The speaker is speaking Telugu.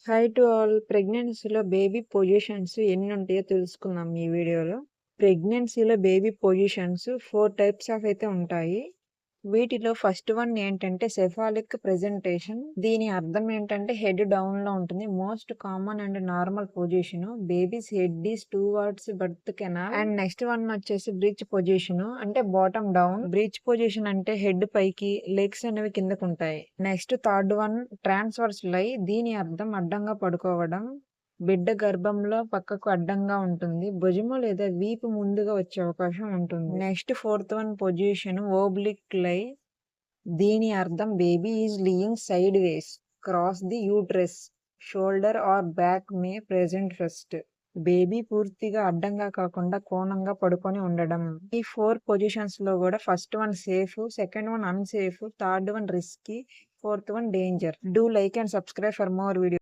Hi to all. ప్రెగ్నెన్సీలో బేబీ పొజిషన్స్ ఎన్ని ఉంటాయో తెలుసుకుందాం ఈ వీడియోలో. ప్రెగ్నెన్సీలో బేబీ పొజిషన్స్ 4 టైప్స్ ఆఫ్ అయితే ఉంటాయి. వీటిలో ఫస్ట్ వన్ ఏంటంటే సెఫాలిక్ ప్రెజెంటేషన్. దీని అర్థం ఏంటంటే హెడ్ డౌన్ లో ఉంటుంది. Most common and normal position. Babies head is towards birth canal. And next one వచ్చేసి బ్రీచ్ పొజిషన్, అంటే బాటమ్ డౌన్. బ్రీచ్ పొజిషన్ అంటే హెడ్ పైకి, లెగ్స్ అనేవి కిందకు ఉంటాయి. నెక్స్ట్ థర్డ్ వన్ ట్రాన్స్వర్స్ లై. దీని అర్థం అడ్డంగా పడుకోవడం. బిడ్డ గర్భంలో పక్కకు అడ్డంగా ఉంటుంది. భుజము లేదా వీపు ముందుగా వచ్చే అవకాశం ఉంటుంది. Next fourth one position oblique lie. దీని అర్థం baby is lying sideways cross the uterus. Shoulder or back may present first. Baby పూర్తిగా అడ్డంగా కాకుండా కోణంగా పడుకొని ఉండడం. ఈ 4 పొజిషన్స్ లో కూడా first one safe, second one unsafe, third one risky, fourth one danger. Do like and subscribe for more video.